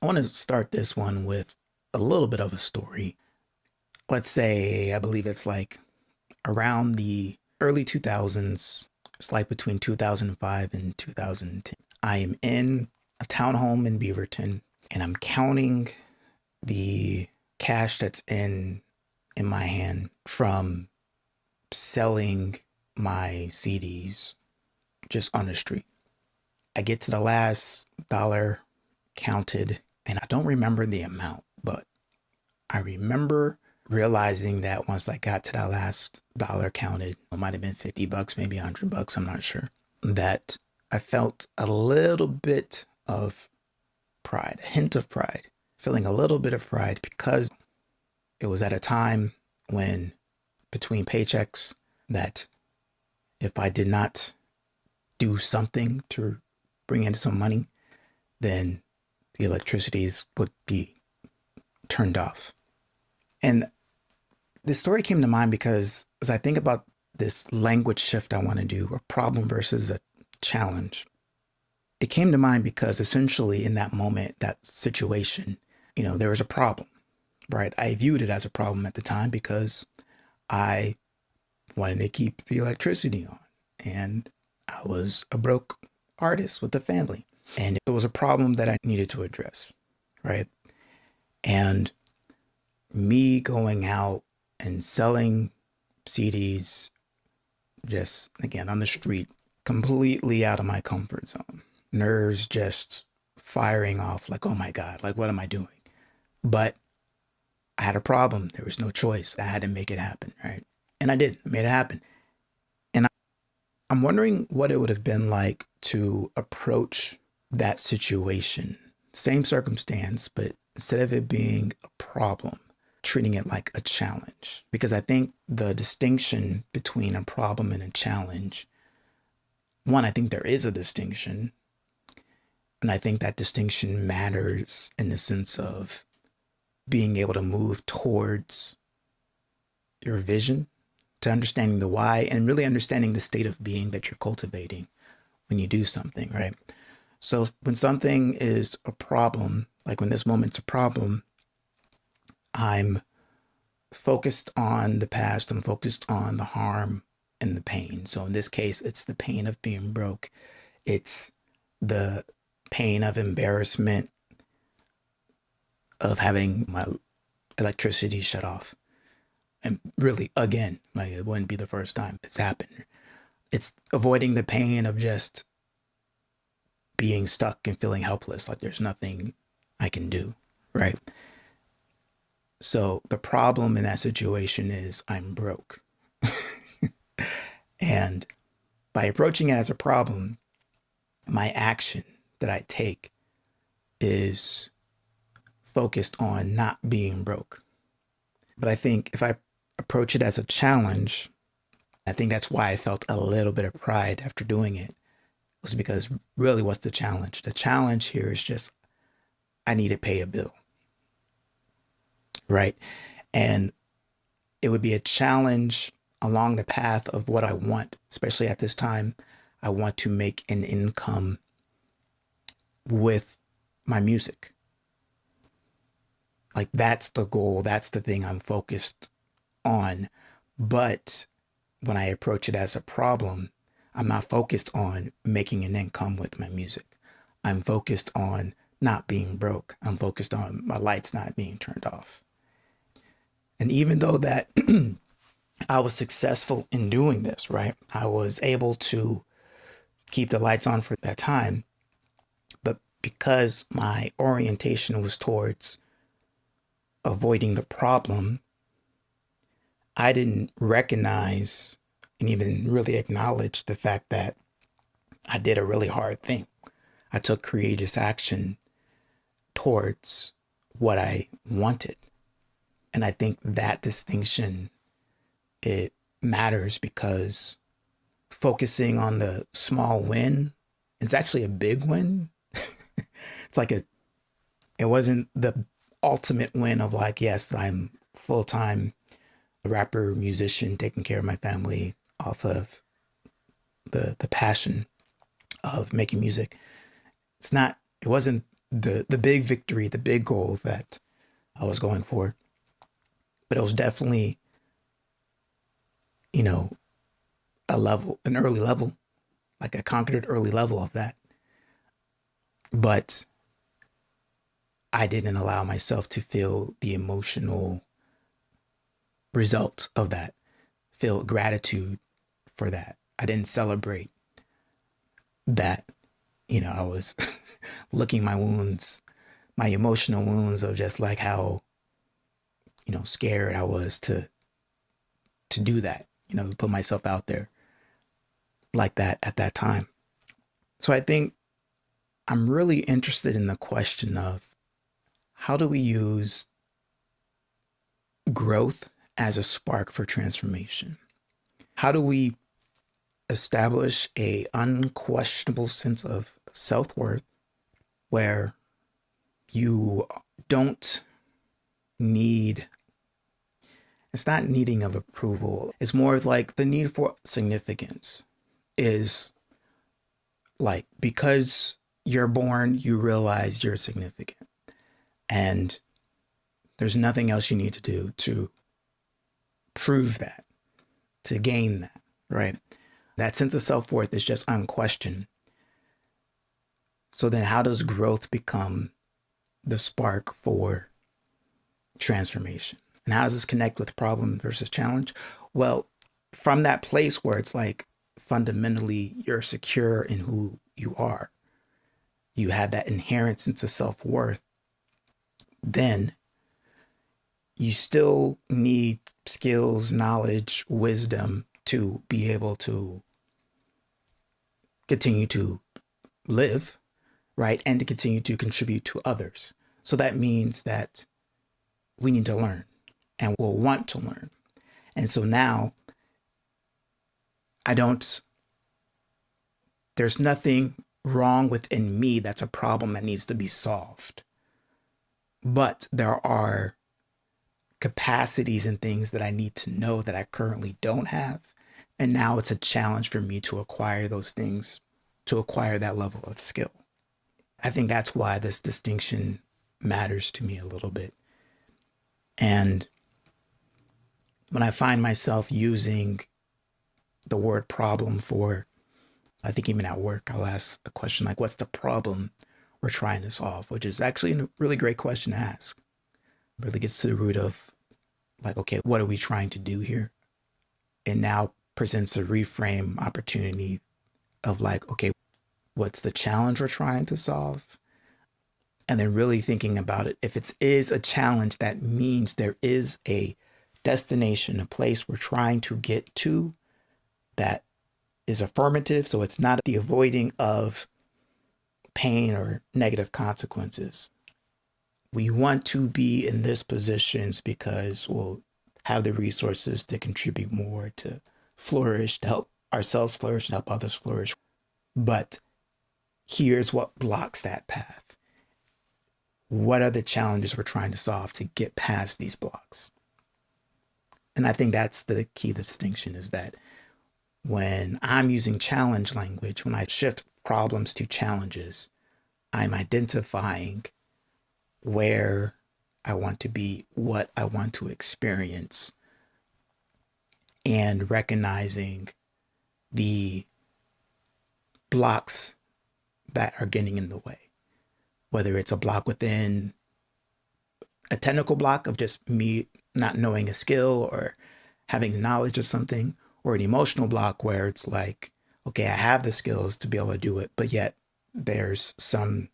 I want to start this one with a little bit of a story. Let's say, I believe it's like around the early 2000s. It's like between 2005 and 2010. I am in a townhome in Beaverton and I'm counting the cash that's in my hand from selling my CDs just on the street. I get to the last dollar counted and I don't remember the amount, but I remember realizing that once I got to that last dollar counted, it might have been $50, maybe $100, I'm not sure, that I felt a little bit of pride, a hint of pride, feeling a little bit of pride because it was at a time when between paychecks that if I did not do something to bring in some money, then the electricities would be turned off. And this story came to mind because as I think about this language shift I want to do, a problem versus a challenge, it came to mind because essentially in that moment, that situation, there was a problem, right? I viewed it as a problem at the time because I wanted to keep the electricity on and I was a broke artist with a family and it was a problem that I needed to address, right? And me going out and selling CDs just again on the street, completely out of my comfort zone, nerves just firing off like, oh my God, like, what am I doing? But I had a problem. There was no choice. I had to make it happen, right? And I did. I made it happen. And I'm wondering what it would have been like to approach that situation. Same circumstance, but instead of it being a problem, treating it like a challenge. Because I think the distinction between a problem and a challenge, one, I think there is a distinction. And I think that distinction matters in the sense of being able to move towards your vision, to understanding the why, and really understanding the state of being that you're cultivating when you do something, right? So when something is a problem, like when this moment's a problem, I'm focused on the past, I'm focused on the harm and the pain. So in this case, it's the pain of being broke. It's the pain of embarrassment of having my electricity shut off. And really, again, like it wouldn't be the first time it's happened. It's avoiding the pain of just being stuck and feeling helpless, like there's nothing I can do, right? So the problem in that situation is I'm broke. And by approaching it as a problem, my action that I take is focused on not being broke. But I think if I approach it as a challenge, I think that's why I felt a little bit of pride after doing it, was because really what's the challenge? The challenge here is just I need to pay a bill, right? And it would be a challenge along the path of what I want, especially at this time. I want to make an income with my music. Like that's the goal. That's the thing I'm focused on. But when I approach it as a problem, I'm not focused on making an income with my music. I'm focused on not being broke. I'm focused on my lights not being turned off. And even though that I was successful in doing this, right? I was able to keep the lights on for that time. But because my orientation was towards avoiding the problem, I didn't recognize and even really acknowledge the fact that I did a really hard thing. I took courageous action towards what I wanted. And I think that distinction, it matters because focusing on the small win, it's actually a big win. It's like it wasn't the ultimate win of like, yes, I'm full-time rapper, musician, taking care of my family off of the passion of making music. It wasn't the big victory, the big goal that I was going for. But it was definitely, you know, an early level. Like I conquered an early level of that. But I didn't allow myself to feel the emotional result of that, feel gratitude for that. I didn't celebrate that. I was licking my wounds, my emotional wounds of just like how, scared I was to do that, to put myself out there like that at that time. So I think I'm really interested in the question of how do we use growth as a spark for transformation? How do we establish a unquestionable sense of self-worth where you don't need, it's not needing of approval. It's more like the need for significance is like, because you're born, you realize you're significant. And there's nothing else you need to do to prove that, to gain that, right? That sense of self-worth is just unquestioned. So then how does growth become the spark for transformation? And how does this connect with problem versus challenge? Well, from that place where it's like fundamentally you're secure in who you are, you have that inherent sense of self-worth, then you still need skills, knowledge, wisdom to be able to continue to live, right? And to continue to contribute to others. So that means that we need to learn and we'll want to learn. And so now there's nothing wrong within me that's a problem that needs to be solved. But there are capacities and things that I need to know that I currently don't have. And now it's a challenge for me to acquire those things, to acquire that level of skill. I think that's why this distinction matters to me a little bit. And when I find myself using the word problem for, I think even at work, I'll ask a question like, what's the problem we're trying to solve? Which is actually a really great question to ask. It really gets to the root of like, okay, what are we trying to do here? It now presents a reframe opportunity of like, okay, what's the challenge we're trying to solve? And then really thinking about it. If it is a challenge, that means there is a destination, a place we're trying to get to that is affirmative. So it's not the avoiding of pain or negative consequences. We want to be in this positions because we'll have the resources to contribute more, to flourish, to help ourselves flourish and help others flourish. But here's what blocks that path. What are the challenges we're trying to solve to get past these blocks? And I think that's the key distinction, is that when I'm using challenge language, when I shift problems to challenges, I'm identifying where I want to be, what I want to experience, and recognizing the blocks that are getting in the way. Whether it's a block within a technical block of just me not knowing a skill or having knowledge of something, or an emotional block where it's like, okay, I have the skills to be able to do it, but yet there's some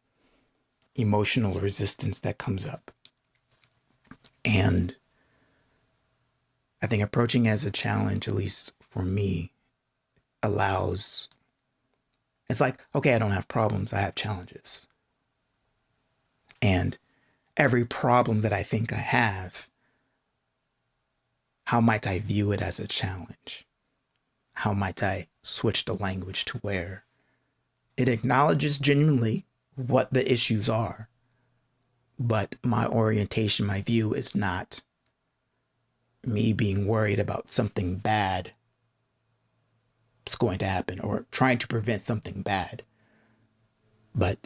emotional resistance that comes up. And I think approaching as a challenge, at least for me, allows, it's like, okay, I don't have problems, I have challenges. And every problem that I think I have, how might I view it as a challenge? How might I switch the language to where it acknowledges genuinely what the issues are, but my orientation, my view is not me being worried about something bad is going to happen or trying to prevent something bad, but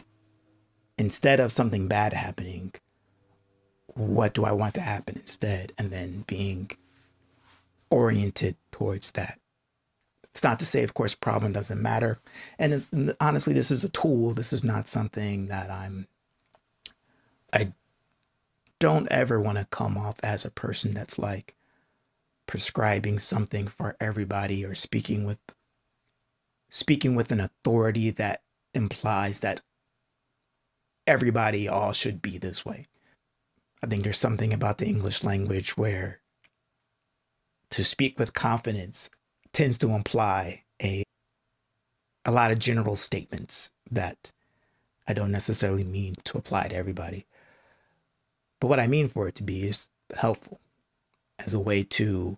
instead of something bad happening, what do I want to happen instead? And then being oriented towards that. It's not to say, of course, problem doesn't matter. And it's, honestly, this is a tool. This is not something that I don't ever want to come off as a person that's like prescribing something for everybody or speaking with an authority that implies that everybody all should be this way. I think there's something about the English language where to speak with confidence tends to imply a lot of general statements that I don't necessarily mean to apply to everybody. But what I mean for it to be is helpful as a way to,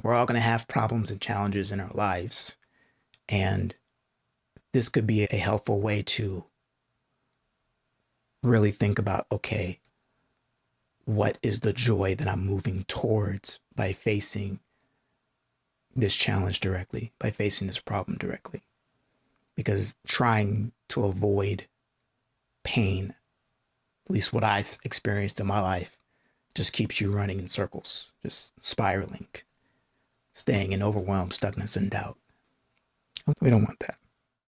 we're all going to have problems and challenges in our lives. And this could be a helpful way to really think about, okay, what is the joy that I'm moving towards by facing this challenge directly, by facing this problem directly? Because trying to avoid pain, at least what I've experienced in my life, just keeps you running in circles, just spiraling, staying in overwhelm, stuckness, and doubt. We don't want that.